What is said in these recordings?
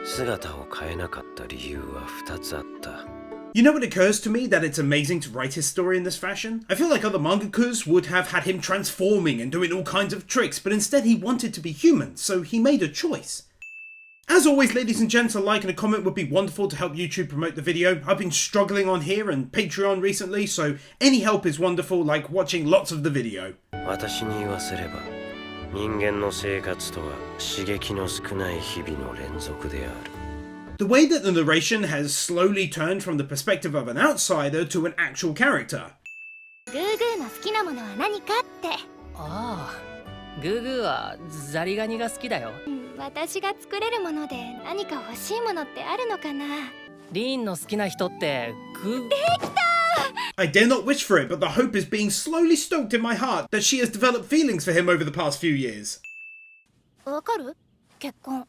姿を変えなかった理由は2つあった。 You know, it occurs to me that it's amazing to write his story in this fashion. I feel like other mangakas would have had him transforming and doing all kinds of tricks, but instead he wanted to be human, so he made a choice. As always, ladies and gents, a like and a comment would be wonderful to help YouTube promote the video. I've been struggling on here and Patreon recently, so any help is wonderful, like watching lots of the video. 私に言わせれば、人間の生活とは刺激の少ない日々の連続である。 The way that the narration has slowly turned from the perspective of an outsider to an actual character. グーグーの好きなものは何かって。ああ、グーグーはザリガニが好きだよ。私が作れるもので何か欲しいものってあるのかな。リーンの好きな人ってグー。できた! I dare not wish for it, but the hope is being slowly stoked in my heart that she has developed feelings for him over the past few years. わかる？結婚。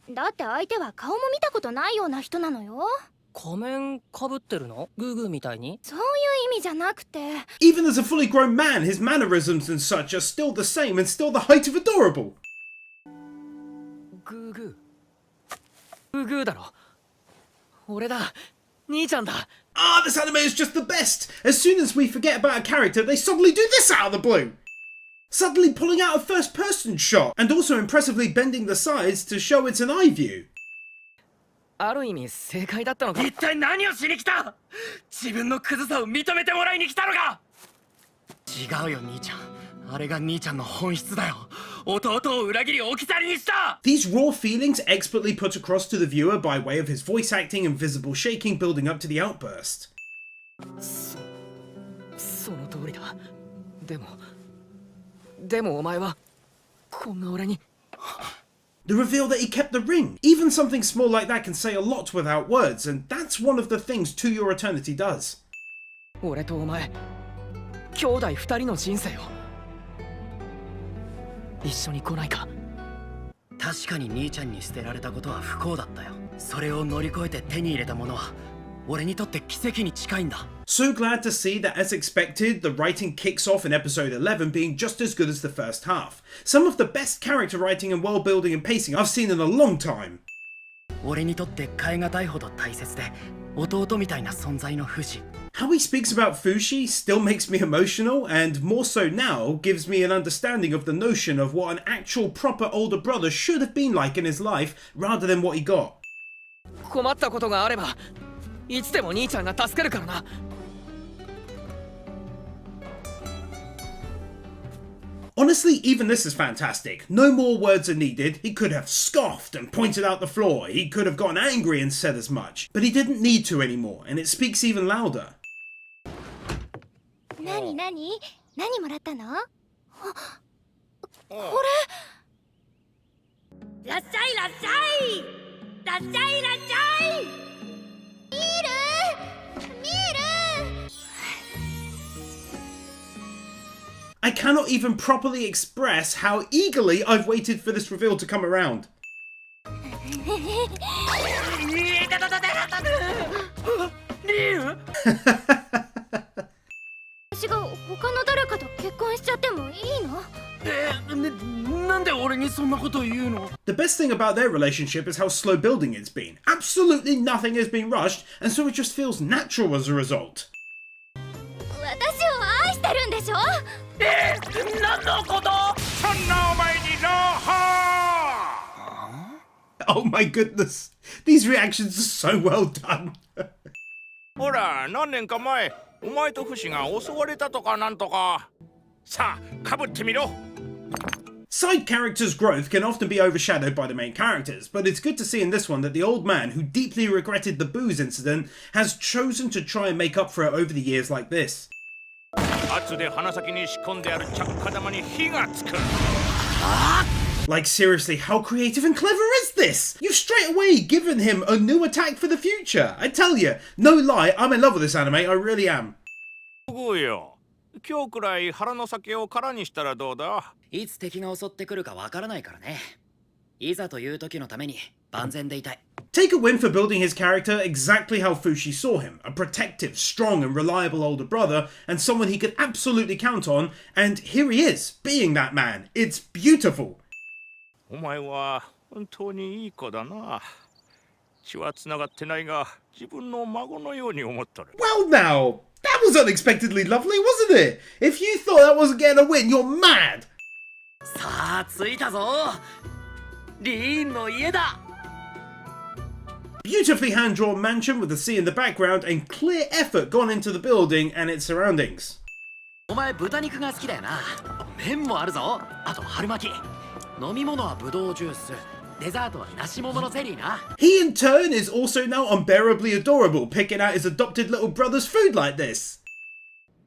だって相手は顔も見たことないような人なのよ。仮面かぶってるの？グーグーみたいに？そういう意味じゃなくて。Even as a fully grown man, his mannerisms and such are still the same and still the height of adorable. グーグー。グーグーだろ。俺だ。兄ちゃんだ。Ah, this anime is just the best! As soon as we forget about a character, they suddenly do this out of the blue! Suddenly pulling out a first-person shot, and also impressively bending the sides to show it's an eye view. ある意味正解だったのか。一体何をしに来た？自分のクズさを認めてもらいに来たのか。違うよ兄ちゃん。あれが兄ちゃんの本質だよ。弟を裏切り置き去りにした。 These raw feelings expertly put across to the viewer by way of his voice acting and visible shaking building up to the outburst. その通りだ。でもお前はこんな俺に。The reveal that he kept the ring. Even something small like that can say a lot without words, and that's one of the things To Your Eternity does. 俺とお前、兄弟二人の人生を一緒に来ないか。確かに兄ちゃんに捨てられたことは不幸だったよ。それを乗り越えて手に入れたものは俺にとって奇跡に近いんだ。 So glad to see that, as expected, the writing kicks off in episode 11 being just as good as the first half. Some of the best character writing and world building and pacing I've seen in a long time. 俺にとって代え難いほど大切で弟みたいな存在のフシ。 How he speaks about Fushi still makes me emotional, and more so now gives me an understanding of the notion of what an actual proper older brother should have been like in his life rather than what he got. 困ったことがあればいつでも兄ちゃんが助かるからな。Honestly, even this is fantastic. No more words are needed. He could have scoffed and pointed out the flaw. He could have gotten angry and said as much. But he didn't need to anymore, and it speaks even louder. 何もらったの？これ。らっしゃいらっしゃい。らっしゃいらっしゃい。ミール。I cannot even properly express how eagerly I've waited for this reveal to come around. 私が他の誰かと結婚しちゃってもいいの？なんで俺にそんなこと言うの？ The best thing about their relationship is how slow building it's been. Absolutely nothing has been rushed, and so it just feels natural as a result. 私を愛してるんでしょ？何のこと？そんなお前に朗報。 Oh my goodness, these reactions are so well done. ほら、何年か前、お前とフシが襲われたとかなんとか。さあ、被ってみろ。 Side characters' growth can often be overshadowed by the main characters, but it's good to see in this one that the old man who deeply regretted the booze incident has chosen to try and make up for it over the years like this. 圧で鼻先に仕込んである着火玉に火がつく。Like seriously, how creative and clever is this? You've straight away given him a new attack for the future. I tell you, no lie, I'm in love with this anime, I really am. すごいよ。今日くらい腹の酒を空にしたらどうだ？いつ敵が襲ってくるかわからないからね。いざという時のために万全でいたい。 Take a win for building his character exactly how Fushi saw him, a protective, strong and reliable older brother, and someone he could absolutely count on, and here he is, being that man. It's beautiful. お前は本当にいい子だな。血はつながってないが、自分の孫のように思っとる。Well now, that was unexpectedly lovely, wasn't it? If you thought that wasn't getting a win, you're mad! さあ着いたぞ。リーンの家だ。 Beautifully hand-drawn mansion with the sea in the background and clear effort gone into the building and its surroundings. お前豚肉が好きだよな。麺もあるぞ。あと春巻き。飲み物はブドウジュース。デザートは梨桃のゼリーな。 He in turn is also now unbearably adorable, picking out his adopted little brother's food like this.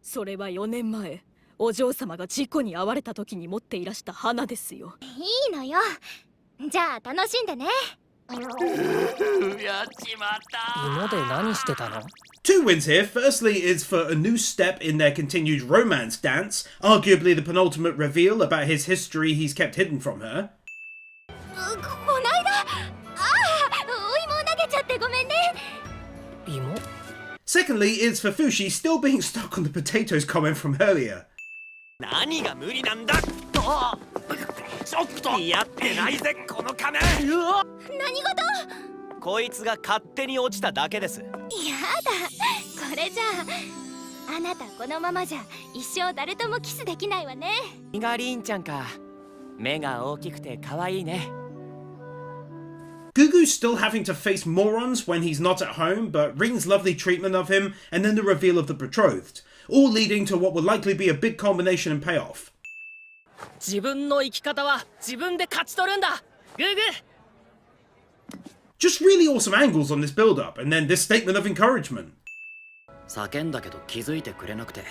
それは4年前お嬢様が事故に遭われた時に持っていらした花ですよ。いいのよ。じゃあ楽しんでね。やっちまった。芋で何してたの？ Two wins here. Firstly is for a new step in their continued romance dance, arguably the penultimate reveal about his history he's kept hidden from her. こないだ、お芋投げちゃってごめんね。芋？ Secondly is for Fushi still being stuck on the potatoes comment from earlier. 何が無理なんだ。ちょっとやってないぜこの仮面。何事？こいつが勝手に落ちただけです。やだ、これじゃあ、あなたこのままじゃ一生誰ともキスできないわね。イガリーンちゃんか。目が大きくて可愛いね。 Gugu's still having to face morons when he's not at home, but Ring's lovely treatment of him, and then the reveal of the betrothed, all leading to what will likely be a big culmination and payoff. 自分の生き方は自分で勝ち取るんだ。グーグー。 Just really awesome angles on this build-up, and then this statement of encouragement. 叫んだけど気づいてくれなくて、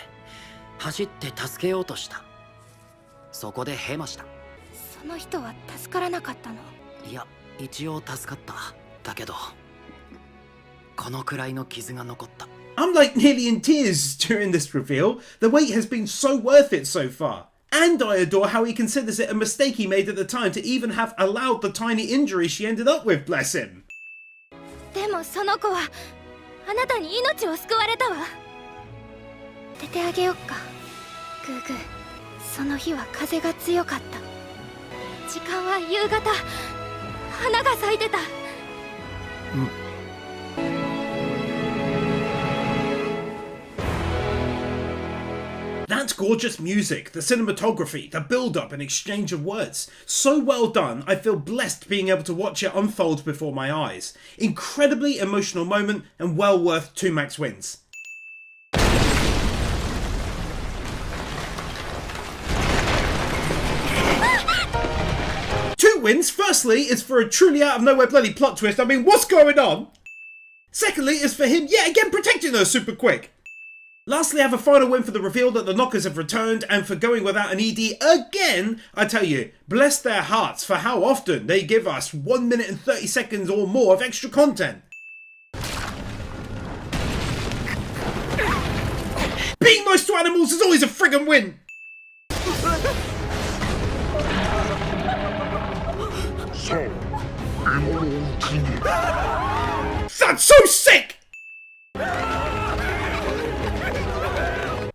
走って助けようとした。そこでヘマした。その人は助からなかったの？いや、一応助かった。だけど、このくらいの傷が残った。 I'm like nearly in tears during this reveal. The wait has been so worth it so far. And I adore how he considers it a mistake he made at the time to even have allowed the tiny injury she ended up with, bless him. でもその子はあなたに命を救われたわ。出てあげよっか。グーグー、その日は風が強かった。時間は夕方。花が咲いてた。That gorgeous music, the cinematography, the build-up and exchange of words. So well done, I feel blessed being able to watch it unfold before my eyes. Incredibly emotional moment and well worth 2 max wins. Two wins. Firstly is for a truly out of nowhere bloody plot twist. I mean, what's going on? Secondly is for him yet again protecting her super quick. Lastly, I have a final win for the reveal that the knockers have returned, and for going without an ED again. I tell you, bless their hearts for how often they give us 1 minute and 30 seconds or more of extra content. Being nice to animals is always a friggin' win! That's so sick!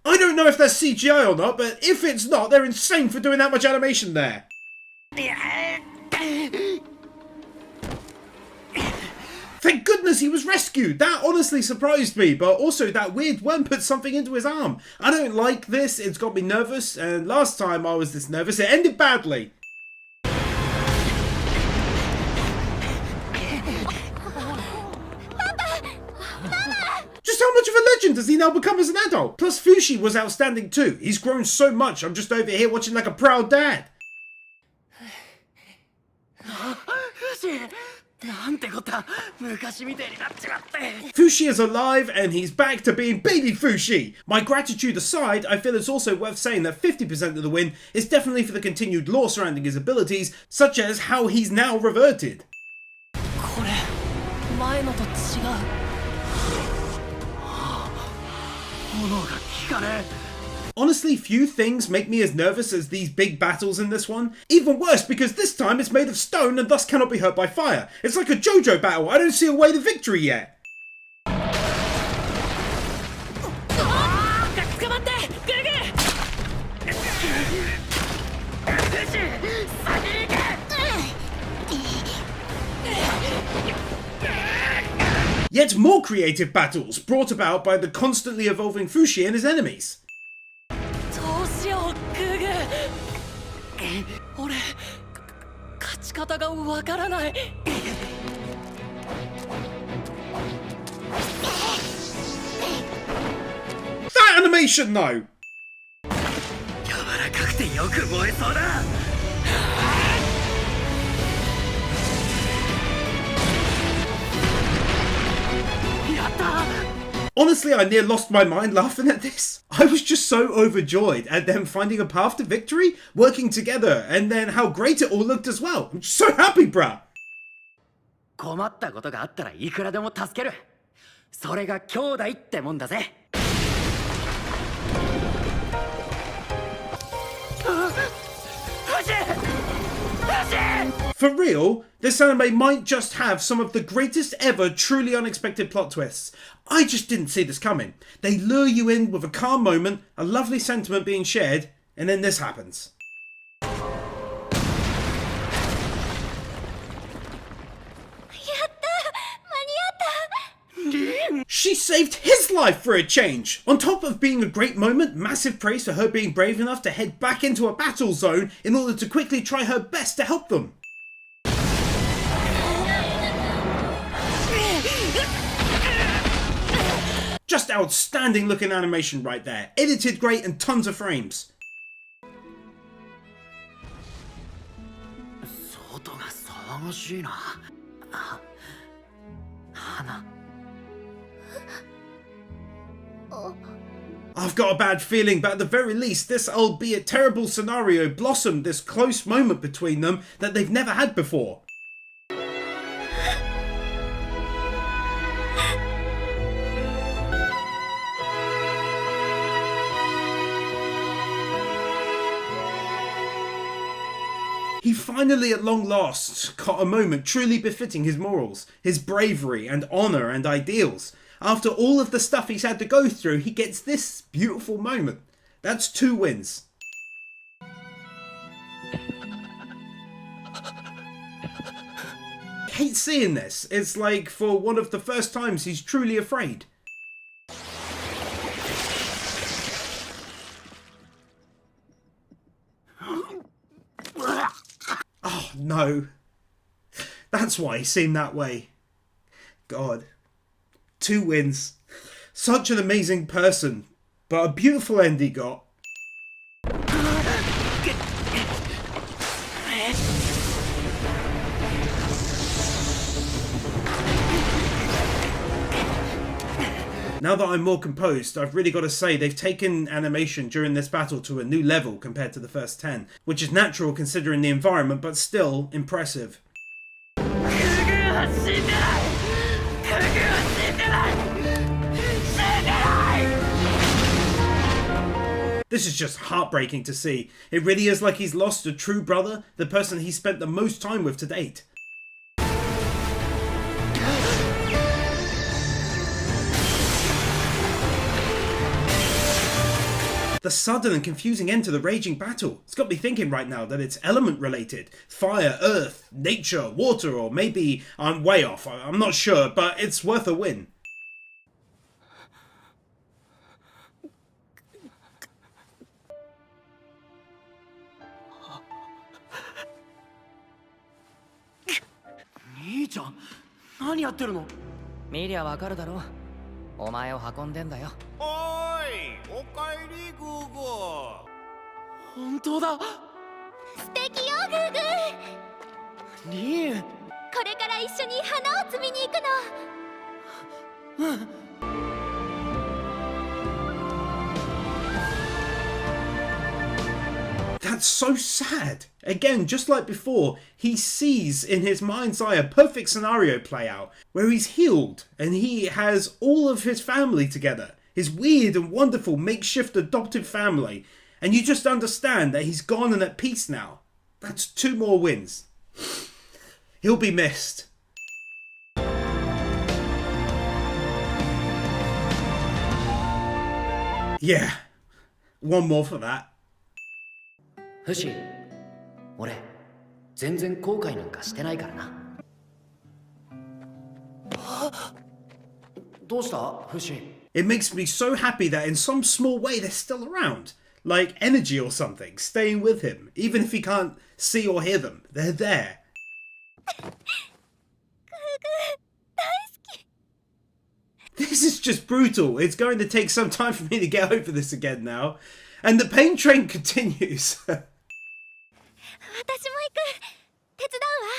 I don't know if that's CGI or not, but if it's not, they're insane for doing that much animation there. Thank goodness he was rescued. That honestly surprised me, but also that weird worm put something into his arm. I don't like this, it's got me nervous, and last time I was this nervous, it ended badly. Just how much of a legend does he now become as an adult? Plus Fushi was outstanding too. He's grown so much, I'm just over here watching like a proud dad. Fushi is alive and he's back to being baby Fushi. My gratitude aside, I feel it's also worth saying that 50% of the win is definitely for the continued lore surrounding his abilities, such as how he's now reverted. Honestly, few things make me as nervous as these big battles in this one. Even worse, because this time it's made of stone and thus cannot be hurt by fire. It's like a JoJo battle, I don't see a way to victory yet. Yet more creative battles brought about by the constantly evolving Fushi and his enemies. どうしようグーグー。俺勝ち方がわからない。 That animation though! 柔らかくてよく燃えそうだ。 Honestly, I near lost my mind laughing at this. I was just so overjoyed at them finding a path to victory, working together, and then how great it all looked as well. I'm just so happy, bruh. 困ったことがあったらいくらでも助ける。それが兄弟ってもんだぜ。 For real, this anime might just have some of the greatest ever truly unexpected plot twists. I just didn't see this coming. They lure you in with a calm moment, a lovely sentiment being shared, and then this happens. She saved his life for a change! On top of being a great moment, massive praise for her being brave enough to head back into a battle zone in order to quickly try her best to help them. Just outstanding looking animation right there. Edited great and tons of frames. 外が騒がしいな。花。 I've got a bad feeling, but at the very least, this albeit terrible scenario blossomed this close moment between them that they've never had before. He finally at long last got a moment truly befitting his morals, his bravery and honour and ideals. After all of the stuff he's had to go through, he gets this beautiful moment. That's 2 wins. Hate seeing this. It's like for one of the first times he's truly afraid. Oh no. That's why he seemed that way. God. 2 wins. Such an amazing person, but a beautiful end he got. Now that I'm more composed, I've really got to say they've taken animation during this battle to a new level compared to the first 10, which is natural considering the environment, but still impressive. This is just heartbreaking to see. It really is like he's lost a true brother, the person he spent the most time with to date. The sudden and confusing end to the raging battle. It's got me thinking right now that it's element related. Fire, earth, nature, water, or maybe I'm way off. I'm not sure, but it's worth a win. Ni-chan, 何やってるの? 見りゃわかるだろ。お前を運んでんだよ。おーい、おかえりグーグー。本当だ。素敵よグーグー。リン。これから一緒に花を摘みに行くの。That's so sad. Again, just like before, he sees in his mind's eye a perfect scenario play out, where he's healed and he has all of his family together, his weird and wonderful makeshift adopted family, and you just understand that he's gone and at peace now. That's 2 more wins. He'll be missed. Yeah, 1 more for that. フシ、俺全然後悔なんかしてないからな。どうしたフシ？ It makes me so happy that in some small way they're still around. Like energy or something, staying with him. Even if he can't see or hear them, they're there. This is just brutal. It's going to take some time for me to get over this again now. And the pain train continues. 私も行く。手伝うわ。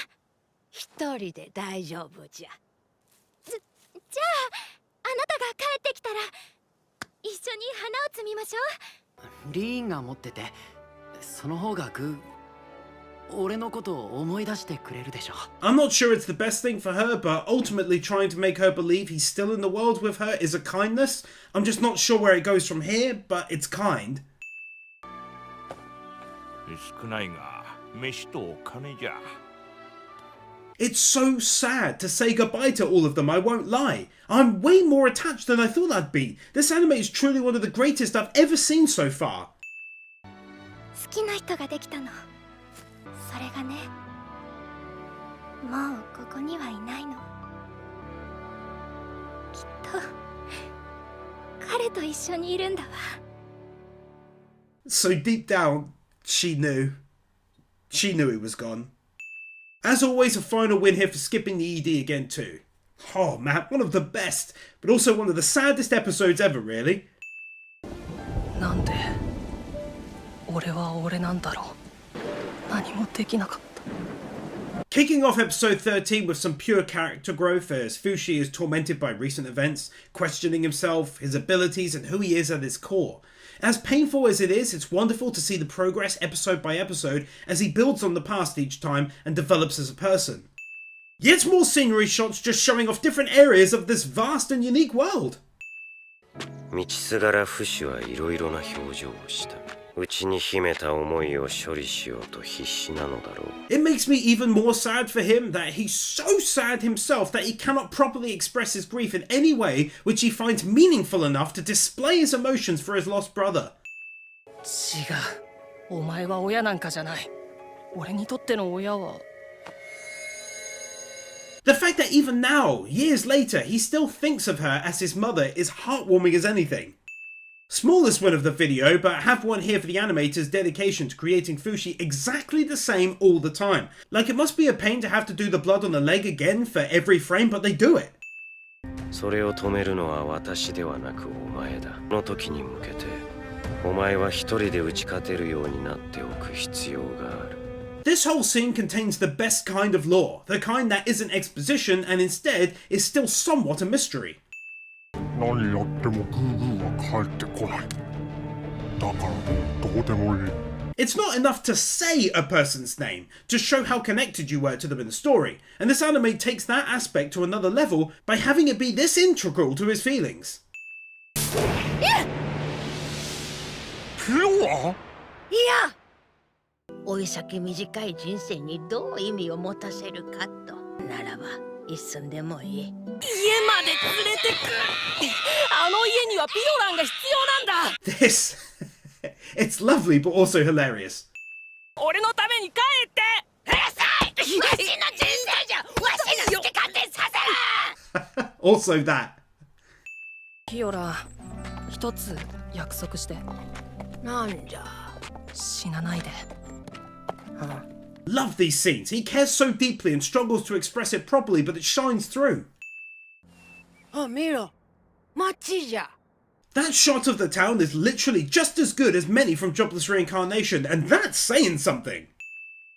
一人で大丈夫じゃ。じゃあ、あなたが帰ってきたら一緒に花を摘みましょう。リーンが持ってて、その方が俺のことを思い出してくれるでしょ。 I'm not sure it's the best thing for her, but ultimately trying to make her believe he's still in the world with her is a kindness. I'm just not sure where it goes from here, but it's kind. 少ないが飯とお金じゃ。 It's so sad to say goodbye to all of them, I won't lie. I'm way more attached than I thought I'd be. This anime is truly one of the greatest I've ever seen so far. 好きな人ができたの。それがね、もうここにはいないの。きっと彼と一緒にいるんだわ。 So deep down, she knew. She knew he was gone. As always, a final win here for skipping the ED again too. Oh man, one of the best, but also one of the saddest episodes ever, really. なんで俺は俺なんだろう。何もできなかった。 Kicking off episode 13 with some pure character growth as Fushi is tormented by recent events, questioning himself, his abilities and who he is at his core. As painful as it is, it's wonderful to see the progress episode by episode as he builds on the past each time and develops as a person. Yet more scenery shots just showing off different areas of this vast and unique world. 道すがらフシはいろいろな表情をした。内に秘めた思いを処理しようと必死なのだろう。 It makes me even more sad for him that he's so sad himself that he cannot properly express his grief in any way which he finds meaningful enough to display his emotions for his lost brother. 違う。お前は親なんかじゃない。俺にとっての親は。 The fact that even now, years later, he still thinks of her as his mother is heartwarming as anything. Smallest win of the video, but have one here for the animator's dedication to creating Fushi exactly the same all the time. Like, it must be a pain to have to do the blood on the leg again for every frame, but they do it. それを止めるのは私ではなくお前だ。この時に向けて、お前は一人で打ち勝てるようになっておく必要がある。 This whole scene contains the best kind of lore, the kind that isn't exposition and instead is still somewhat a mystery. 何やってもグーグーは帰ってこない。だからどうでもいい。 It's not enough to say a person's name, to show how connected you were to them in the story, and this anime takes that aspect to another level by having it be this integral to his feelings. ピロア？いや老い先短い人生にどう意味を持たせるかとならば一寸でもいい。家まで連れてく。あの家にはピオランが必要なんだ。 This, it's lovely but also hilarious. 俺のために帰って。うるさい。わしの人生じゃわしの好き勝手させら。 Also that. ピオラン、一つ約束して。なんじゃ。死なないで。Love these scenes. He cares so deeply and struggles to express it properly, but it shines through. あ、見ろ。街じゃ。 That shot of the town is literally just as good as many from Jobless Reincarnation, and that's saying something.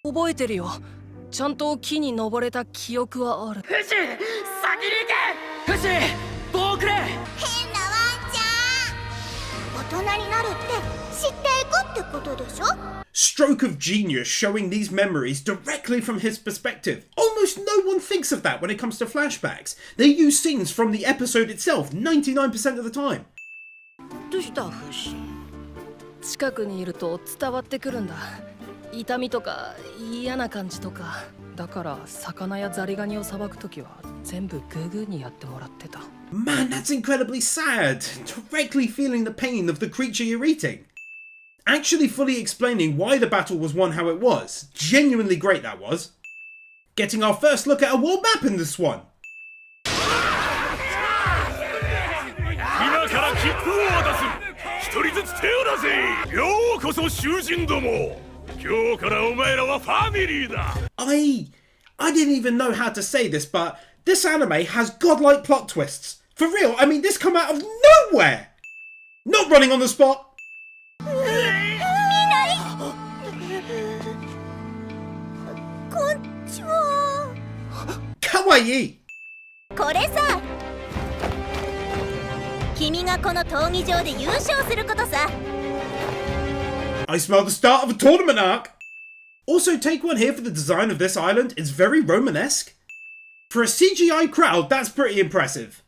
覚えてるよ。ちゃんと木に登れた記憶はある。フシ、先に行け。フシ、棒くれ。変なワンちゃん。大人になるって知っていくってことでしょ。 Stroke of genius showing these memories directly from his perspective. Almost no one thinks of that when it comes to flashbacks. They use scenes from the episode itself 99% of the time. どうしたフシ？近くにいると伝わってくるんだ。痛みとか嫌な感じとか。だから魚やザリガニをさばくときは全部グーグーにやってもらってた。 Man, that's incredibly sad. Directly feeling the pain of the creature you're eating. Actually fully explaining why the battle was won how it was. Genuinely great that was. Getting our first look at a world map in this one. 切符を渡す。一人ずつ手を出せ。ようこそ囚人ども。今日からお前らはファミリーだ。I didn't even know how to say this, but this anime has godlike plot twists. For real, I mean, this come out of nowhere. Not running on the spot. Kawaii. これさ、君がこの闘技場で優勝することさ。I smell the start of a tournament arc. Also, take one here for the design of this island. It's very Romanesque. For a CGI crowd, that's pretty impressive.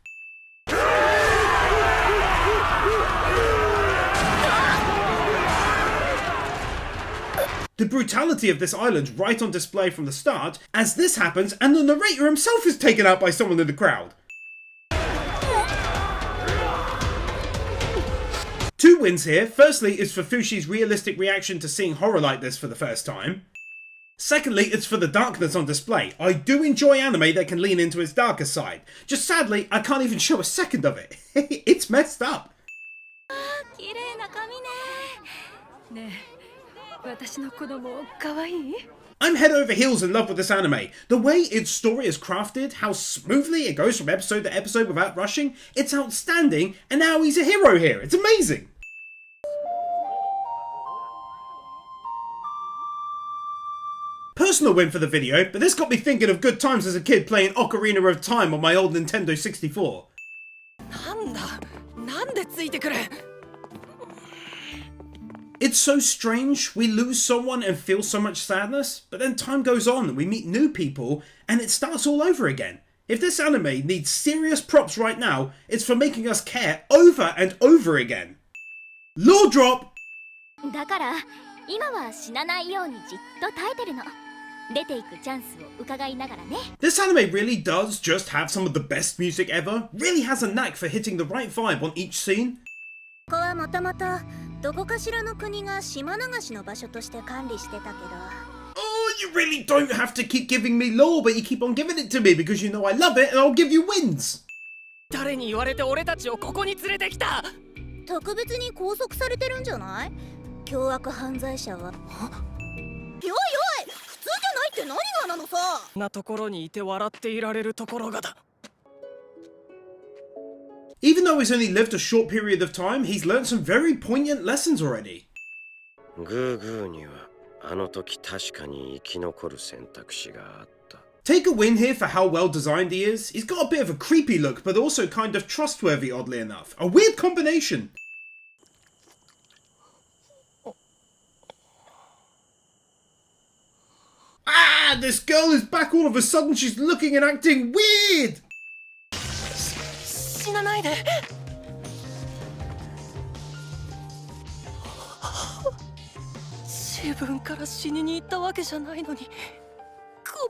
The brutality of this island right on display from the start, as this happens and the narrator himself is taken out by someone in the crowd. 2 wins here. Firstly, is for Fushi's realistic reaction to seeing horror like this for the first time. Secondly, it's for the darkness on display. I do enjoy anime that can lean into its darker side. Just sadly, I can't even show a second of it. It's messed up. I'm head over heels in love with this anime. The way its story is crafted, how smoothly it goes from episode to episode without rushing, it's outstanding, and now he's a hero here. It's amazing. Personal win for the video, but this got me thinking of good times as a kid playing Ocarina of Time on my old Nintendo 64. It's so strange, we lose someone and feel so much sadness, but then time goes on and we meet new people and it starts all over again. If this anime needs serious props right now, it's for making us care over and over again. Law drop! だから今は死なないようにじっと耐えてるの。出ていくチャンスを伺いながらね。This anime really does just have some of the best music ever, really has a knack for hitting the right vibe on each scene. ここはもともとどこかしらの国が島流しの場所として管理してたけど。Oh, you really don't have to keep giving me lore, but you keep on giving it to me because you know I love it and I'll give you wins. 誰に言われて俺たちをここに連れてきた？特別に拘束されてるんじゃない？凶悪犯罪者は。おいおい、普通じゃないって何がなのさ。なところにいて笑っていられるところがだ。Even though he's only lived a short period of time, he's learned some very poignant lessons already. グーグーにはあの時確かに生き残る選択肢があった。Take a win here for how well designed he is. He's got a bit of a creepy look, but also kind of trustworthy, oddly enough. A weird combination. Ah, this girl is back all of a sudden. She's looking and acting weird. 死なないで。自分から死にに行ったわけじゃないのに。ご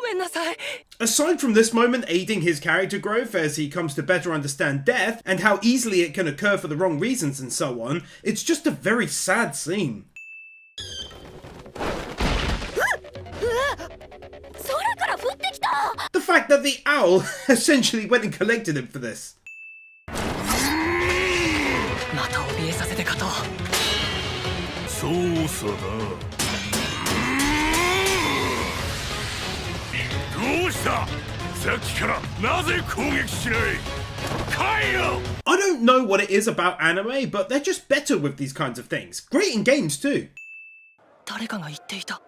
めんなさい。 Aside from this moment aiding his character growth as he comes to better understand death and how easily it can occur for the wrong reasons and so on, it's just a very sad scene. The fact that the owl essentially went and collected him for this. また怯えさせて勝とう。そうさな。どうした？さっきからなぜ攻撃しない？帰ろ！ I don't know what it is about anime, but they're just better with these kinds of things. Great in games too. 誰かが言っていた。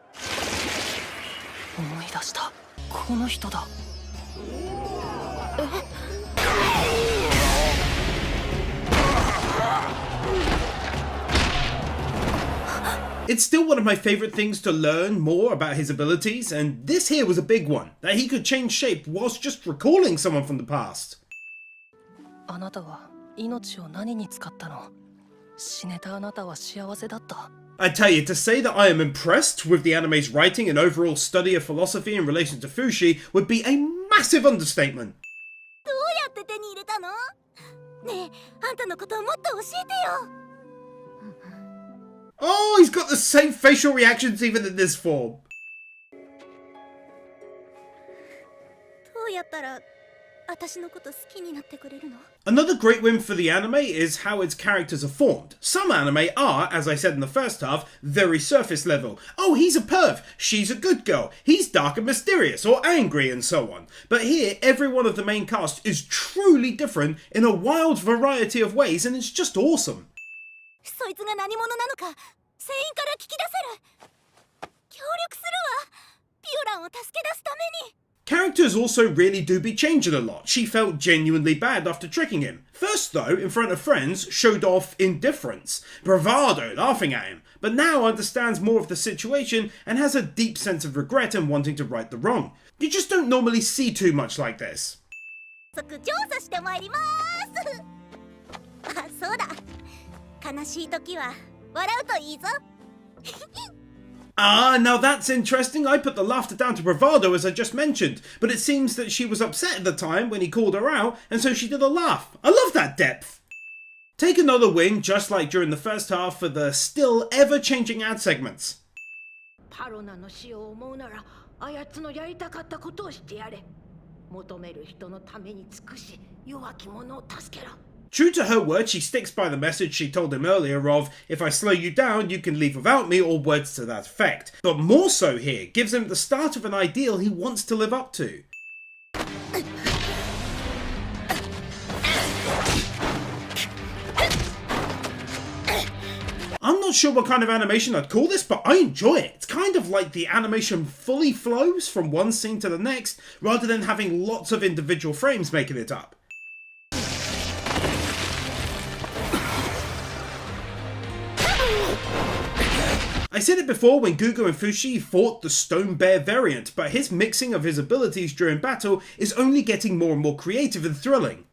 思い出した。この人だ。It's still one of my favorite things to learn more about his abilities, and this here was a big one, that he could change shape whilst just recalling someone from the past. あなたは命を何に使ったの？死ねたあなたは幸せだった。 I tell you, to say that I am impressed with the anime's writing and overall study of philosophy in relation to Fushi would be a massive understatement. どうやって手に入れたの？ねえ、あんたのことをもっと教えてよ。Oh, he's got the same facial reactions even in this form. どうやったら私のこと好きになってくれるの？ Another great win for the anime is how its characters are formed. Some anime are, as I said in the first half, very surface level. Oh, he's a perv, she's a good girl, he's dark and mysterious or angry and so on. But here, every one of the main cast is truly different in a wild variety of ways and it's just awesome. そいつが何者なのか船員から聞き出せる。協力するわ。ピオランを助け出すために。 Characters also really do be changing a lot. She felt genuinely bad after tricking him. First though, in front of friends, showed off indifference, bravado, laughing at him, but now understands more of the situation and has a deep sense of regret and wanting to right the wrong. You just don't normally see too much like this. 即調査してまいります。あ、そうだ。悲しい時は笑うといいぞ。Ah, now that's interesting. I put the laughter down to bravado as I just mentioned, but it seems that she was upset at the time when he called her out, and so she did a laugh. I love that depth. Take another win, just like during the first half, for the still ever-changing ad segments. パロナの死を思うなら、あやつのやりたかったことをしてやれ。求める人のために尽くし、弱き者を助けろ。 True to her word, she sticks by the message she told him earlier of, if I slow you down, you can leave without me, or words to that effect. But more so here, gives him the start of an ideal he wants to live up to. I'm not sure what kind of animation I'd call this, but I enjoy it. It's kind of like the animation fully flows from one scene to the next, rather than having lots of individual frames making it up. I said it before when Gugu and Fushi fought the Stone Bear variant, but his mixing of his abilities during battle is only getting more and more creative and thrilling.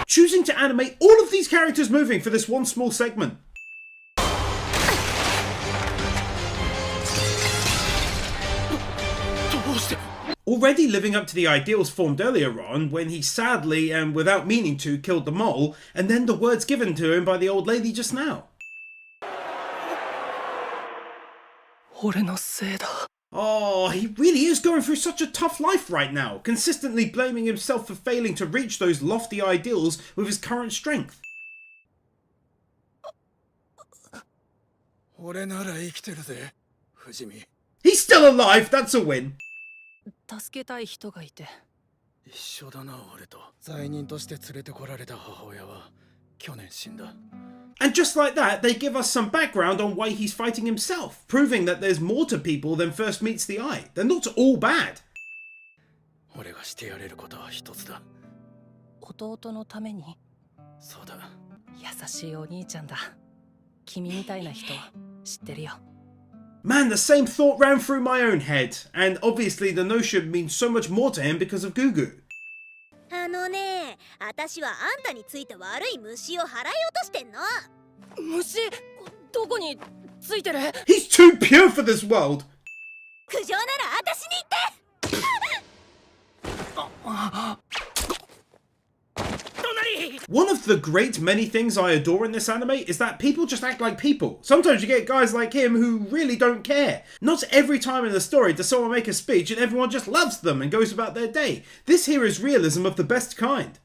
Choosing to animate all of these characters moving for this one small segment. Already living up to the ideals formed earlier on when he sadly and without meaning to killed the mole, and then the words given to him by the old lady just now. 俺のせいだ。 Oh, he really is going through such a tough life right now, consistently blaming himself for failing to reach those lofty ideals with his current strength. 俺なら生きてるぜ、藤見。 He's still alive, that's a win. 助けたい人がいて。一緒だな、俺と。罪人として連れてこられた母親は去年死んだ。 And just like that, they give us some background on why he's fighting himself, proving that there's more to people than first meets the eye. They're not all bad. 俺がしてやれることは一つだ。弟のために。そうだ。優しいお兄ちゃんだ。君みたいな人知ってるよ。 Man, the same thought ran through my own head, and obviously the notion means so much more to him because of Gugu. あのね、私はあんたについて悪い虫を払い落としてんの。虫、どこについてる？ He's too pure for this world. 苦情なら私に言って。One of the great many things I adore in this anime is that people just act like people. Sometimes you get guys like him who really don't care. Not every time in the story does someone make a speech and everyone just loves them and goes about their day. This here is realism of the best kind.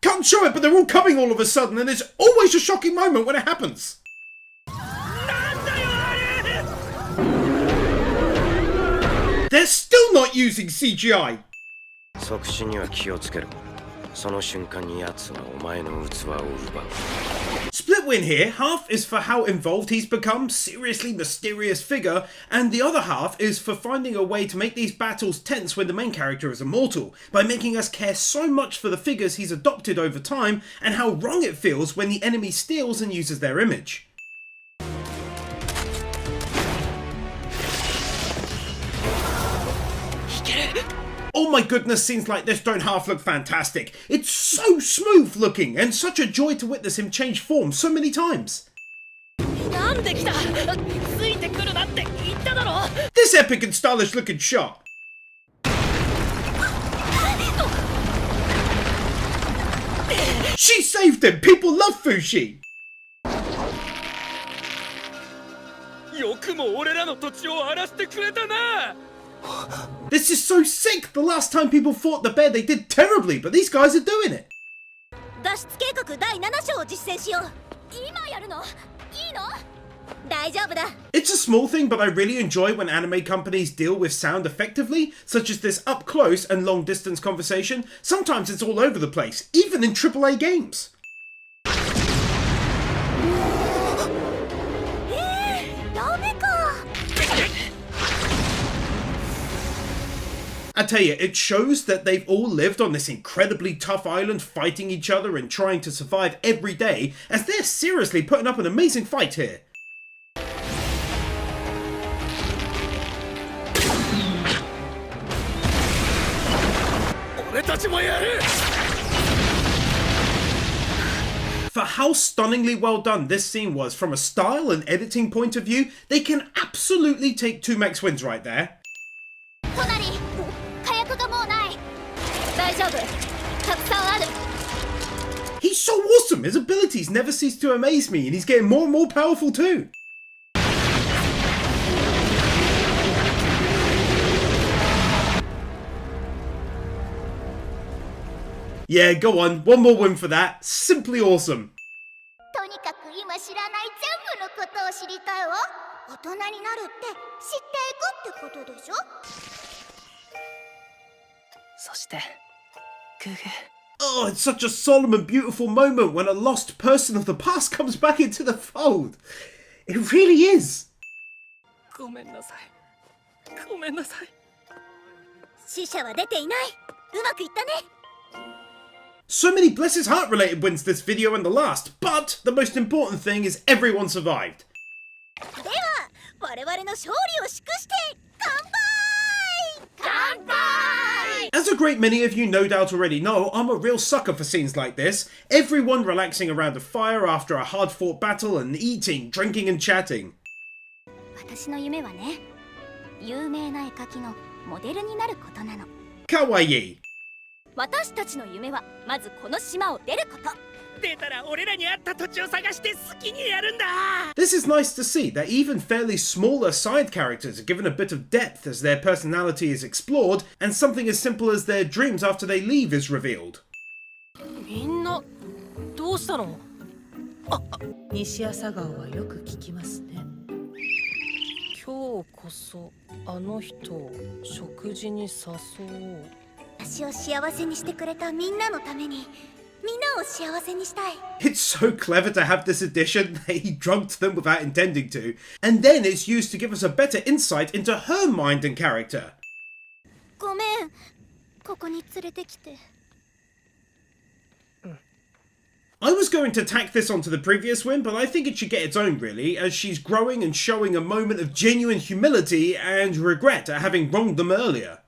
Can't show it, but they're all coming all of a sudden and there's always a shocking moment when it happens. They're still not using CGI. 即死には気をつけろ。その瞬間に奴はお前の器を奪う。 Split win here. Half is for how involved he's become, seriously mysterious figure, and the other half is for finding a way to make these battles tense when the main character is immortal, by making us care so much for the figures he's adopted over time, and how wrong it feels when the enemy steals and uses their image. Oh my goodness, scenes like this don't half look fantastic. It's so smooth looking, and such a joy to witness him change form so many times. なんで来た？ついてくるなって言っただろ。 This epic and stylish looking shot. She saved him! People love Fushi! よくも俺らの土地を荒らしてくれたな。 This is so sick! The last time people fought the bear, they did terribly, but these guys are doing it! 脱出計画第7章を実践しよう。今やるの？いいの？大丈夫だ。 It's a small thing, but I really enjoy when anime companies deal with sound effectively, such as this up close and long distance conversation. Sometimes it's all over the place, even in AAA games. ダメか。 I tell you, it shows that they've all lived on this incredibly tough island, fighting each other and trying to survive every day, as they're seriously putting up an amazing fight here. For how stunningly well done this scene was from a style and editing point of view, they can absolutely take 2 max wins right there. 隣、火薬がもうない。大丈夫。たくさんある。 He's so awesome! His abilities never cease to amaze me, and he's getting more and more powerful too. Yeah, go on. One more win for that. Simply awesome. とにかく今知らない全部のことを知りたいわ。大人になるって知っていくってことでしょ。そしてグーグー。 Oh, it's such a solemn and beautiful moment when a lost person of the past comes back into the fold. It really is. ごめんなさい。ごめんなさい。死者は出ていない。うまくいったね。 So many bless his heart related wins this video and the last, but the most important thing is everyone survived. では我々の勝利を祝して乾杯！乾杯！ As a great many of you no doubt already know, I'm a real sucker for scenes like this. Everyone relaxing around a fire after a hard-fought battle and eating, drinking and chatting. 私の夢はね、有名な絵描きのモデルになることなの。 Kawaii. 私たちの夢はまずこの島を出ること。出たら俺らに合った土地を探して好きにやるんだ。 This is nice to see that even fairly smaller side characters are given a bit of depth as their personality is explored and something as simple as their dreams after they leave is revealed. みんなどうしたの？西朝顔はよく聞きますね。今日こそあの人を食事に誘おう。 私を幸せにしてくれたみんなのために、みんなを幸せにしたい。 It's so clever to have this addition that he drugged them without intending to, and then it's used to give us a better insight into her mind and character. ごめん、ここに連れてきて。 I was going to tack this onto the previous win, but I think it should get its own really, as she's growing and showing a moment of genuine humility and regret at having wronged them earlier.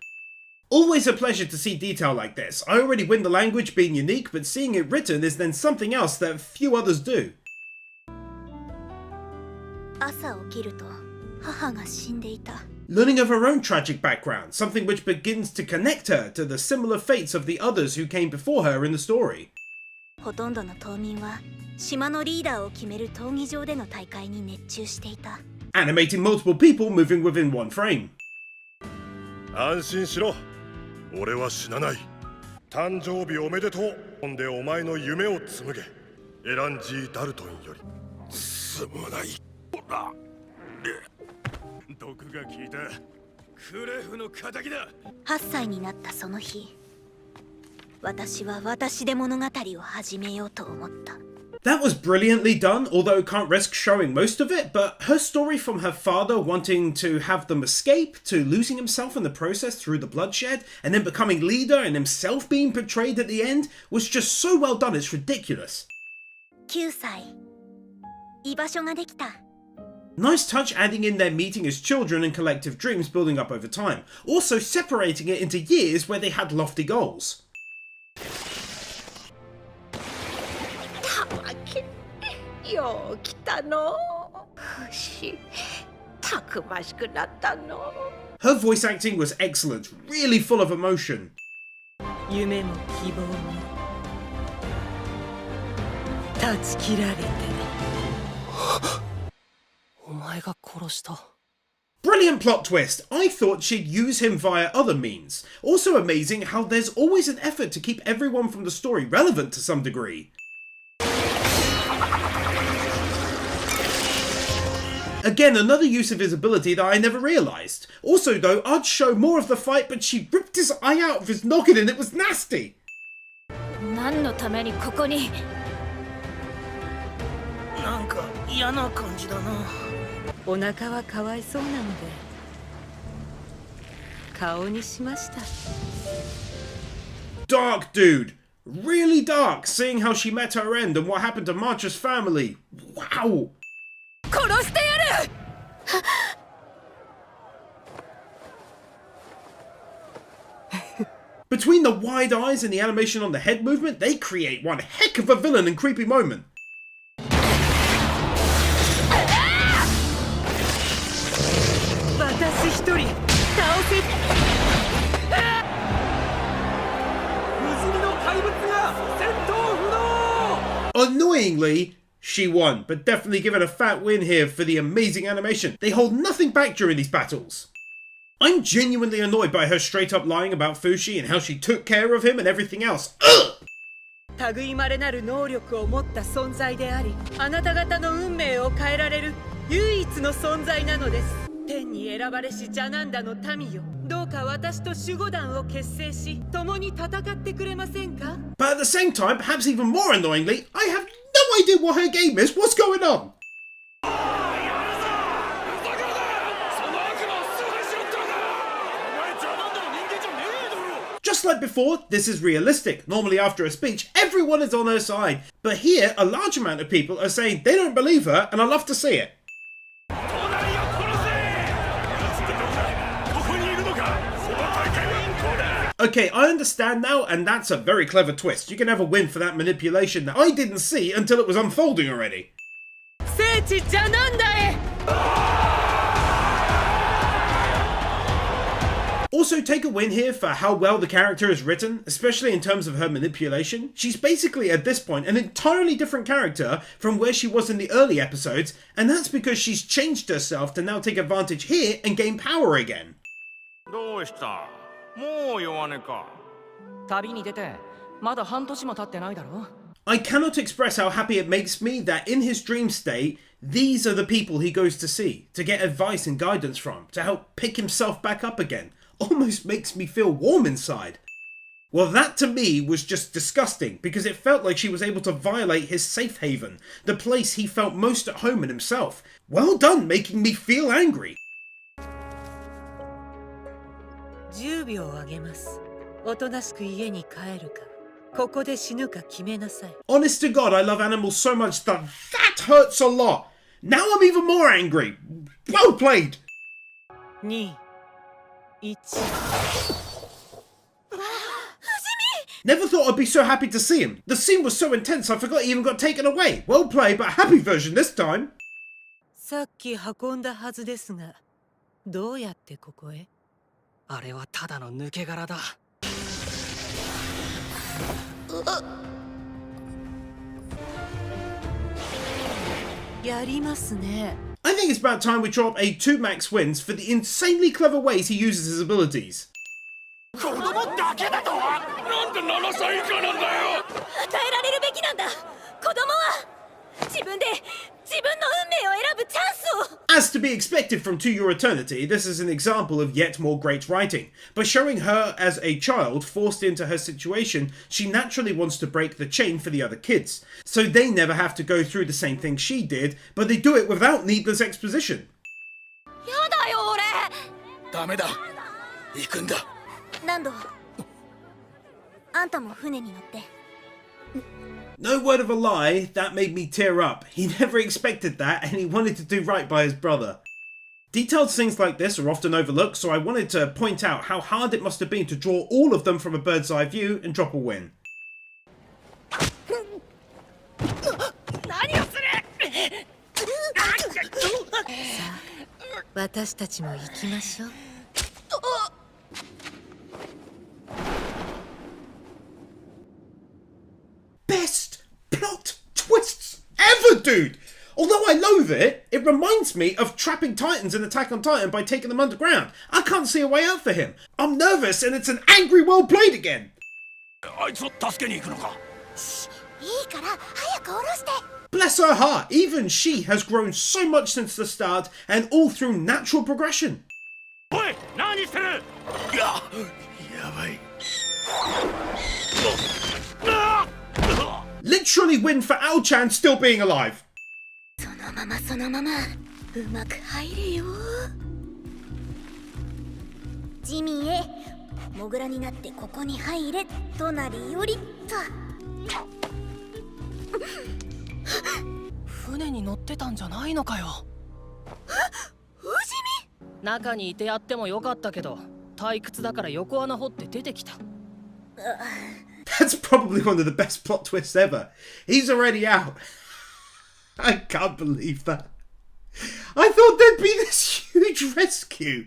Always a pleasure to see detail like this. I already win the language being unique, but seeing it written is then something else that few others do. 朝起きると母が死んでいた。 Learning of her own tragic background, something which begins to connect her to the similar fates of the others who came before her in the story. ほとんどの島民は島のリーダーを決める闘技場での大会に熱中していた。 Animating multiple people moving within one frame. 安心しろ。俺は死なない。誕生日おめでとう。ほんでお前の夢を紡げ。エランジー・ダルトンより。すまない。ほら。毒が効いた。クレフの仇だ。8歳になったその日、私は私で物語を始めようと思った。 That was brilliantly done, although can't risk showing most of it, but her story from her father wanting to have them escape, to losing himself in the process through the bloodshed, and then becoming leader and himself being portrayed at the end, was just so well done it's ridiculous. 9歳、居場所ができた。 Nice touch adding in their meeting as children and collective dreams building up over time, also separating it into years where they had lofty goals. よう来たの。不死、たくましくなったの。 Her voice acting was excellent, really full of emotion. 夢も希望も断ち切られて。お前が殺した。 Brilliant plot twist! I thought she'd use him via other means. Also amazing how there's always an effort to keep everyone from the story relevant to some degree. Again, another use of his ability that I never realised. Also though, I'd show more of the fight, but she ripped his eye out of his noggin and it was nasty! 何のためにここに。なんか嫌な感じだな。お腹はかわいそうなので顔にしました。 Dark, dude! Really dark, seeing how she met her end and what happened to Marcha's family. Wow! 殺してやる。 Between the wide eyes and the animation on the head movement, they create one heck of a villain and creepy moment. 私一人倒せ。不死身の怪物が戦闘不能。 Annoyingly, she won, but definitely given a fat win here for the amazing animation. They hold nothing back during these battles. I'm genuinely annoyed by her straight up lying about Fushi and how she took care of him and everything else. Ugh! 類まれなる能力を持った存在であり、あなた方の運命を変えられる唯一の存在なのです。天に選ばれしジャナンダの民よ、どうか私と守護団を結成し、共に戦ってくれませんか? But at the same time, perhaps even more annoyingly, I have no idea what her game is. What's going on? Just like before, this is realistic. Normally after a speech, everyone is on her side. But here, a large amount of people are saying they don't believe her, and I love to see it. Okay, I understand now, and that's a very clever twist. You can have a win for that manipulation that I didn't see until it was unfolding already. 聖地ジャナンダへ。 Also take a win here for how well the character is written, especially in terms of her manipulation. She's basically at this point an entirely different character from where she was in the early episodes, and that's because she's changed herself to now take advantage here and gain power again. どうした？もう弱音か。旅に出てまだ半年も経ってないだろ。 I cannot express how happy it makes me that in his dream state, these are the people he goes to see, to get advice and guidance from, to help pick himself back up again. Almost makes me feel warm inside. Well, that to me was just disgusting, because it felt like she was able to violate his safe haven, the place he felt most at home in himself. Well done making me feel angry. 10秒あげます。おとなしく家に帰るか、ここで死ぬか決めなさい。 Honest to God, I love animals so much that hurts a lot. Now I'm even more angry. Well played. 2、1。 Never thought I'd be so happy to see him. The scene was so intense I forgot he even got taken away. Well played, but a happy version this time. さっき運んだはずですが、どうやってここへ？あれはただの抜け殻だ。やりますね。 I think it's about time we drop a 2 max wins for the insanely clever ways he uses his abilities. 子供だけだと？なんで7歳以下なんだよ。与えられるべきなんだ。子供は自分で自分の運命を選ぶチャンスを。 As to be expected from To Your Eternity, this is an example of yet more great writing. By showing her as a child forced into her situation, she naturally wants to break the chain for the other kids, so they never have to go through the same thing she did, but they do it without needless exposition. やだよ俺。ダメだ。行くんだ。何度？あんたも船に乗って。 No word of a lie, that made me tear up. He never expected that, and he wanted to do right by his brother. Detailed things like this are often overlooked, so I wanted to point out how hard it must have been to draw all of them from a bird's eye view and drop a win. 何をする？私たちも行きましょう。 Best plot twists ever, dude! Although I loathe it, it reminds me of trapping Titans in Attack on Titan by taking them underground. I can't see a way out for him. I'm nervous and it's an angry well played again. Bless her heart, even she has grown so much since the start and all through natural progression. Literally win for Ao-chan still being alive. そのままそのままうまく入れよ。ジミーへモグラになってここに入れ。隣よりと。船に乗ってたんじゃないのかよ。中にいてやってもよかったけど、退屈だから横穴掘って出てきた。That's probably one of the best plot twists ever. He's already out. I can't believe that. I thought there'd be this huge rescue.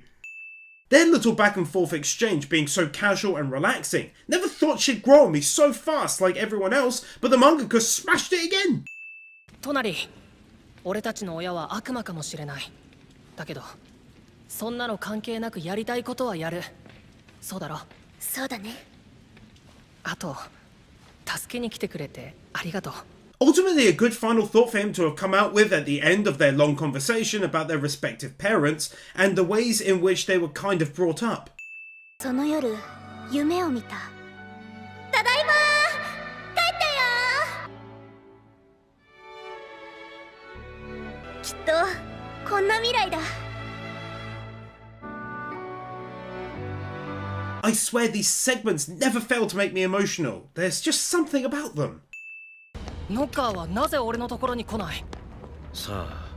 Their little back and forth exchange being so casual and relaxing. Never thought she'd grow on me so fast like everyone else, but the mangaka smashed it again. 隣、俺たちの親は悪魔かもしれない。だけど、そんなの関係なくやりたいことはやる。そうだろ？そうだね。あと、助けに来てくれてありがとう。Ultimately, a good final thought for him to have come out with at the end of their long conversation about their respective parents and the ways in which they were kind of brought up. その夜、夢を見た。ただいまー、帰ったよー。きっとこんな未来だ。I swear these segments never fail to make me emotional. There's just something about them. ノッカーはなぜ俺のところに来ない？さあ、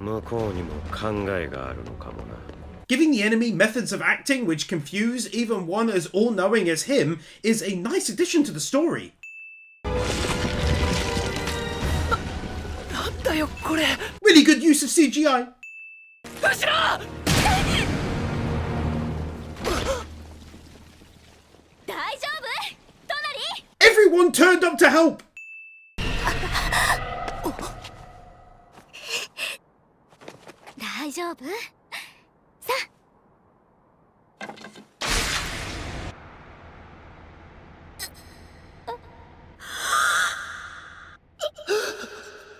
向こうにも考えがあるのかもな。Giving the enemy methods of acting which confuse even one as all-knowing as him is a nice addition to the story. なんだよこれ。 Really good use of CGI. 後ろ！大丈夫？隣？ Everyone turned up to help. 大丈夫？さあ。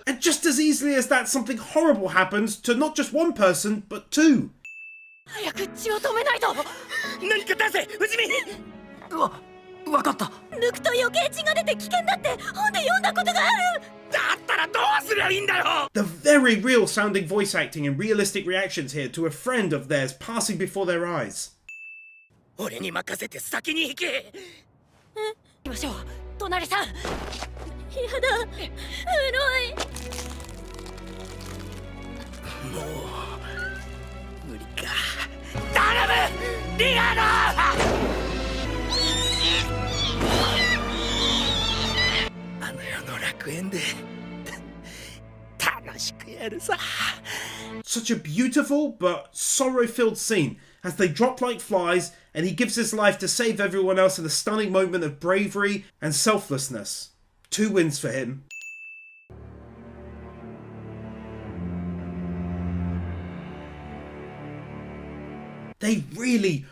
And just as easily as that, something horrible happens to not just one person, but two. 早く血を止めないと。何か出せ、不死身。わかった。抜くと余計血が出て危険だって本で読んだことがある。だったらどうすりゃいいんだよ。 The very real sounding voice acting and realistic reactions here to a friend of theirs passing before their eyes. 俺に任せて先に行け。行きましょう、隣さん。やだ、うろい。もう無理か。頼む、リアナ。あの世の楽園で楽しくやるさ。 Such a beautiful but sorrow-filled scene as they drop like flies and he gives his life to save everyone else in a stunning moment of bravery and selflessness. 2 wins for him. They really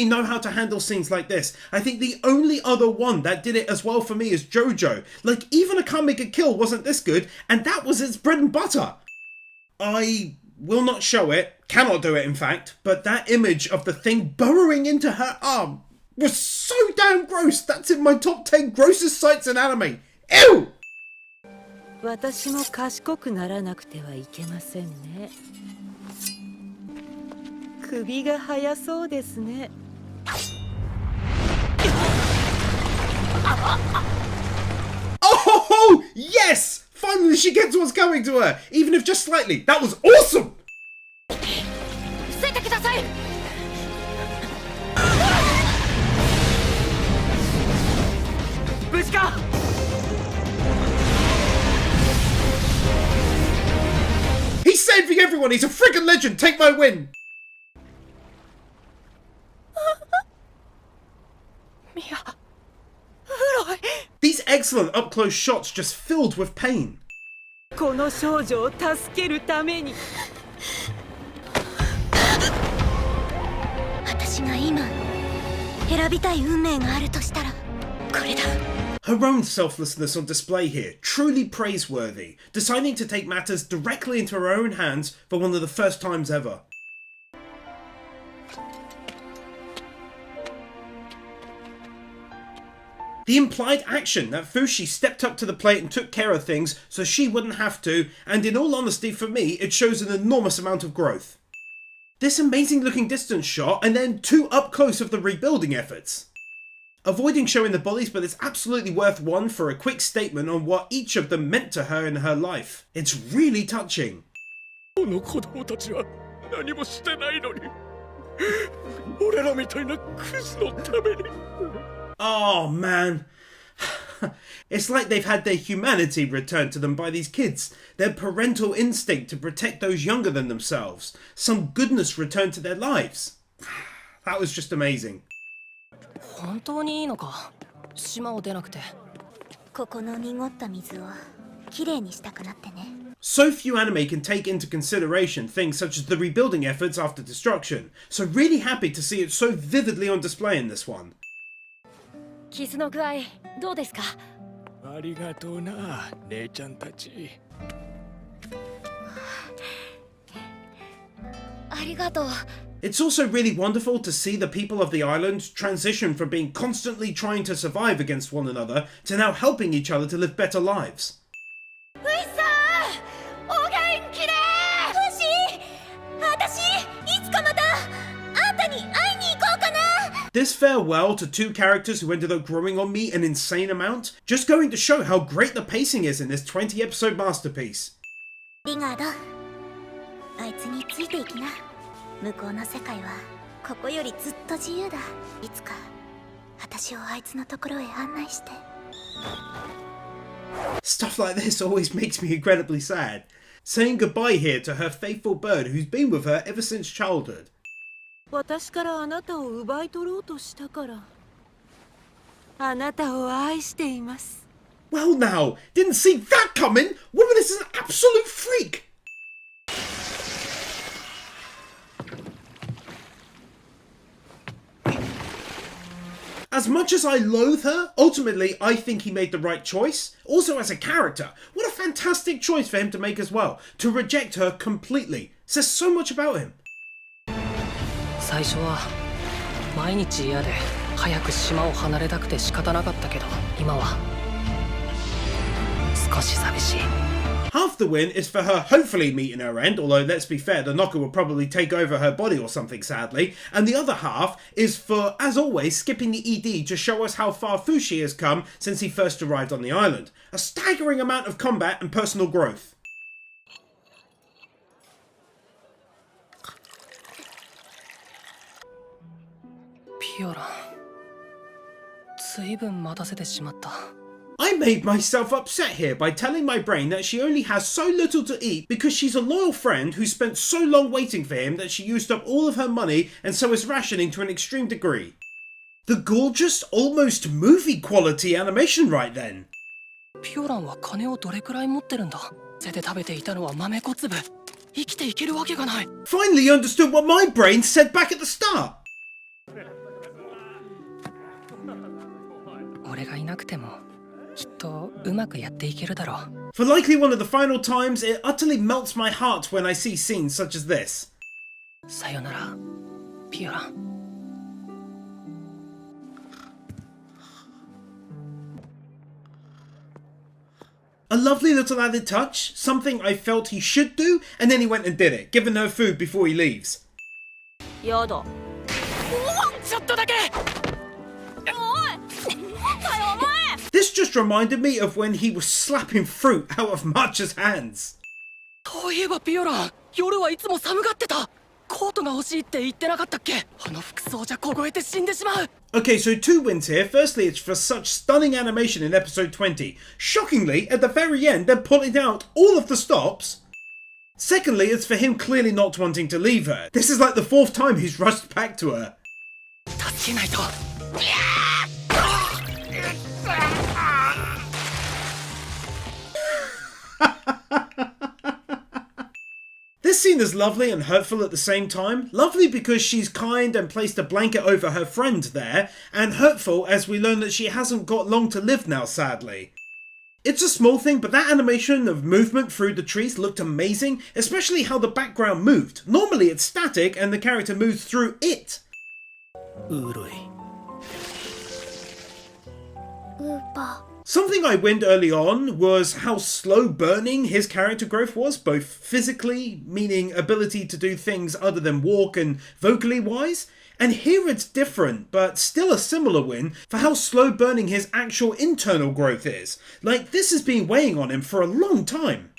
know how to handle scenes like this. I think the only other one that did it as well for me is JoJo. Like, even A Can't Make a Kill wasn't this good, and that was its bread and butter. I will not show it, cannot do it in fact, but that image of the thing burrowing into her arm was so damn gross. That's in my top 10 grossest sights in anime. Ew! 私も賢くならなくてはいけませんね。首が早そうですね。Oh, yes! Finally she gets what's coming to her, even if just slightly. That was awesome! 伏せてください。無事か。He's saving everyone. He's a friggin' legend. Take my win. These excellent up-close shots just filled with pain. この少女を助けるために。私が今選びたい運命があるとしたらこれだ。 Her own selflessness on display here, truly praiseworthy, deciding to take matters directly into her own hands for one of the first times ever. The implied action that Fushi stepped up to the plate and took care of things so she wouldn't have to, and in all honesty for me, it shows an enormous amount of growth. This amazing looking distance shot and then too up close of the rebuilding efforts. Avoiding showing the bodies, but it's absolutely worth one for a quick statement on what each of them meant to her in her life. It's really touching. この子供たちは何もしてないのに俺らみたいなクズのために Oh man. It's like they've had their humanity returned to them by these kids, their parental instinct to protect those younger than themselves, some goodness returned to their lives. That was just amazing. 本当にいいのか、島を出なくて。ここの濁った水をきれいにしたくなってね。 So few anime can take into consideration things such as the rebuilding efforts after destruction, so really happy to see it so vividly on display in this one. 傷の具合どうですか？ありがとうな姉ちゃんたちありがとう。 It's also really wonderful to see the people of the island transition from being constantly trying to survive against one another to now helping each other to live better lives. ウイさん、お元気で。フシ、私いつかまたあんたに会いに行こうかな。 This farewell to two characters who ended up growing on me an insane amount, just going to show how great the pacing is in this 20 episode masterpiece. リガード、あいつについていきな。向こうの世界はここよりずっと自由だ。いつか私をあいつのところへ案内して。 Stuff like this always makes me incredibly sad. Saying goodbye here to her faithful bird who's been with her ever since childhood. 私からあなたを奪い取ろうとしたから。あなたを愛しています。 Well now, didn't see that coming! Woman is an absolute freak! As much as I loathe her, ultimately I think he made the right choice. Also as a character, what a fantastic choice for him to make as well. To reject her completely. Says so much about him. 最初は毎日嫌で早く島を離れたくて仕方なかったけど、今は少し寂しい。 Half the win is for her hopefully meeting her end, although let's be fair, the knocker will probably take over her body or something sadly, and the other half is for, as always, skipping the ED to show us how far Fushi has come since he first arrived on the island. A staggering amount of combat and personal growth. ピオラン、ずいぶん待たせてしまった。 I made myself upset here by telling my brain that she only has so little to eat because she's a loyal friend who spent so long waiting for him that she used up all of her money and so is rationing to an extreme degree. The gorgeous, almost movie quality animation right then. ピオランは金をどれくらい持ってるんだ。手で食べていたのは豆小粒。生きていけるわけがない。 Finally understood what my brain said back at the start. 俺がいなくてもきっとうまくやっていけるだろう。 For likely one of the final times, it utterly melts my heart when I see scenes such as this. さよなら、ピオラン。 A lovely little added touch, something I felt he should do, and then he went and did it, giving her food before he leaves. やだ。ちょっとだけ。 This just reminded me of when he was slapping fruit out of Marcha's hands. そういえばピオラン、夜はいつも寒がってた。コートが欲しいって言ってなかったっけ。あの服装じゃ凍えて死んでしまう。 Okay, so two wins here. Firstly, it's for such stunning animation in episode 20. Shockingly, at the very end, they're pulling out all of the stops. Secondly, it's for him clearly not wanting to leave her. This is like the fourth time he's rushed back to her. 助けないと。scene is lovely and hurtful at the same time. Lovely because she's kind and placed a blanket over her friend there, and hurtful as we learn that she hasn't got long to live now, sadly. It's a small thing, but that animation of movement through the trees looked amazing, especially how the background moved. Normally it's static and the character moves through it. Something I winned early on was how slow burning his character growth was, both physically, meaning ability to do things other than walk, and vocally wise. And here it's different, but still a similar win for how slow burning his actual internal growth is. Like, this has been weighing on him for a long time.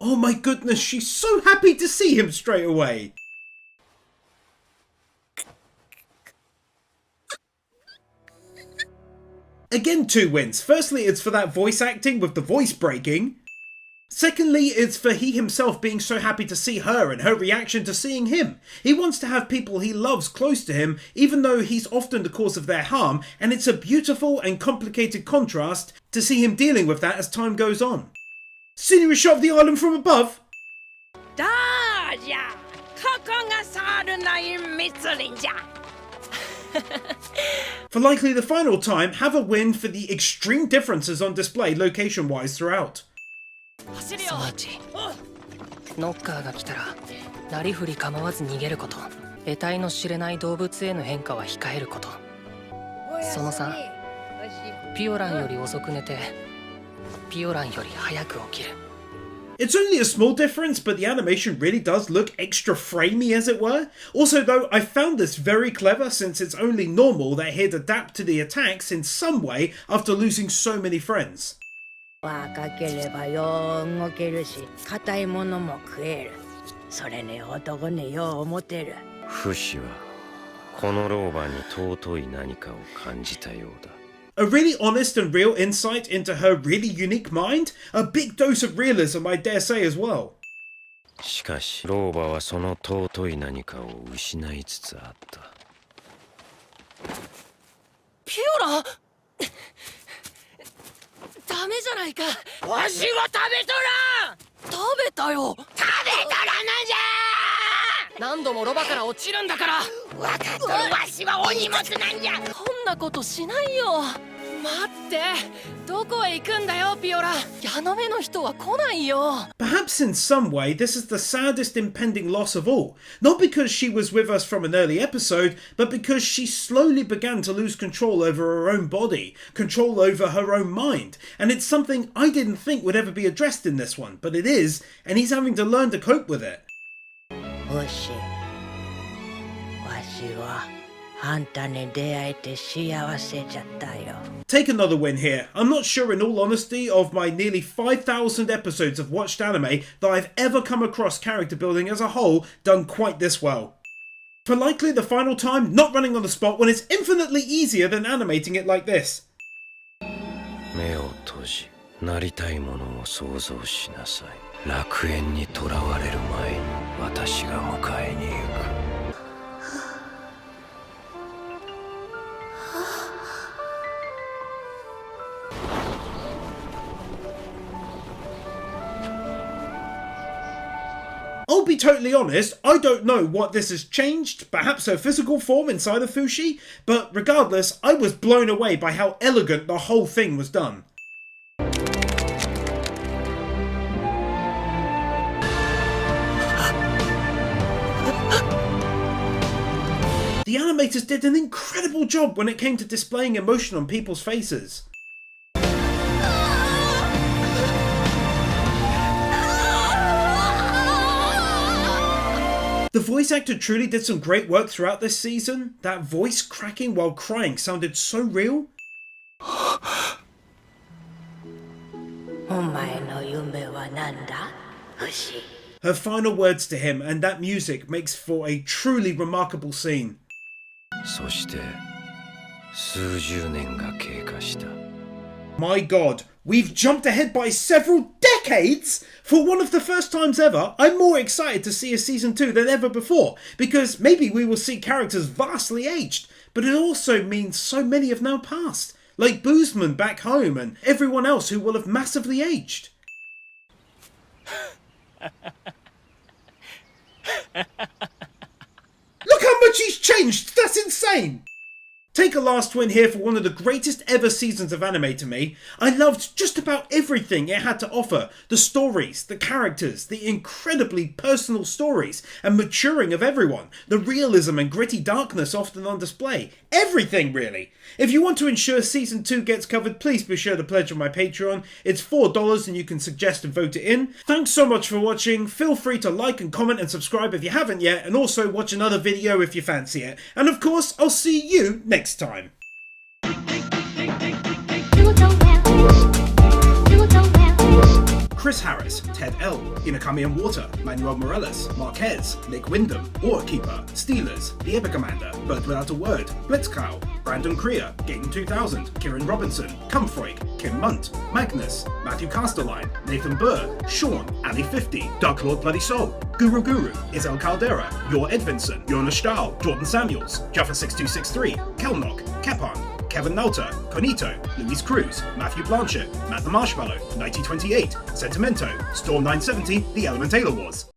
Oh my goodness, she's so happy to see him straight away. Again, 2 wins. Firstly, it's for that voice acting with the voice breaking. Secondly, it's for he himself being so happy to see her and her reaction to seeing him. He wants to have people he loves close to him, even though he's often the cause of their harm, and it's a beautiful and complicated contrast to see him dealing with that as time goes on. Scenery shot of the island from above. For likely the final time, have a win for the extreme differences on display location-wise throughout. すなわちノッカーが来たらなりふり構わず逃げること、得体の知れない動物への変化は控えること。その3、ピオランより遅く寝てピオランより早く起きる。 It's only a small difference, but the animation really does look extra framey, as it were. Also though, I found this very clever since it's only normal that he'd adapt to the attacks in some way after losing so many friends. 若ければよう動けるし、硬いものも食える。それね、男ねよう思ってる。フシはこの老婆に尊い何かを感じたようだ。 A really honest and real insight into her really unique mind. A big dose of realism, I dare say, as well. しかし老婆はその尊い何かを失いつつあった。ピオランダメじゃないか。わしは食べとらん。食べたよ。食べとらなんじゃ。何度もロバから落ちるんだから。わかっとる。わしはお荷物なんじゃ。こんなことしないよ。待って、どこへ行くんだよピオラ。矢の目の人は来ないよ。 Perhaps in some way this is the saddest impending loss of all. Not because she was with us from an early episode, but because she slowly began to lose control over her own body, control over her own mind. And it's something I didn't think would ever be addressed in this one, but it is, and he's having to learn to cope with it. おし、わしはあんたに出会えて幸せじゃったよ。 Take another win here. I'm not sure in all honesty of my nearly 5,000 episodes of watched anime that I've ever come across character building as a whole done quite this well. For likely the final time, not running on the spot when it's infinitely easier than animating it like this. 目を閉じ、なりたいものを想像しなさい。楽園に囚われる前に私が迎えに行く。 I'll be totally honest, I don't know what this has changed, perhaps her physical form inside of Fushi, but regardless, I was blown away by how elegant the whole thing was done. The animators did an incredible job when it came to displaying emotion on people's faces. The voice actor truly did some great work throughout this season. That voice cracking while crying sounded so real. お前の夢は何だ、フシ。 Her final words to him and that music makes for a truly remarkable scene. そして数十年が経過した。My god, we've jumped ahead by several decades! For one of the first times ever, I'm more excited to see a season 2 than ever before, because maybe we will see characters vastly aged, but it also means so many have now passed, like Boozman back home and everyone else who will have massively aged. Look how much he's changed! That's insane! Take a last win here for one of the greatest ever seasons of anime to me. I loved just about everything it had to offer. The stories, the characters, the incredibly personal stories and maturing of everyone, the realism and gritty darkness often on display. Everything really. If you want to ensure season 2 gets covered, please be sure to pledge on my Patreon. It's $4 and you can suggest and vote it in. Thanks so much for watching. Feel free to like and comment and subscribe if you haven't yet, and also watch another video if you fancy it. And of course, I'll see you next time. Chris Harris, Ted L, Inakami and Water, Manuel Morales, Marquez, Nick Wyndham, Keeper, Steelers, The Epic Commander, Bird Without a Word, Blitzcow, Brandon Creer, Gaten 2000, Kieran Robinson, Cumfreak, Kim Munt, Magnus, Matthew Casterline, Nathan Burr, Sean, Ali50, Dark Lord Bloody Soul, Guru, Isel Caldera, Yor Edvinson, Jonas Stahl, Jordan Samuels, Jaffa6263, Kelnock, Kepan, Kevin Nauta, Conito, Luis Cruz, Matthew Blanchett, Matt the Marshmallow, 9028, Sentimento, Storm 970, The Element Taylor Wars.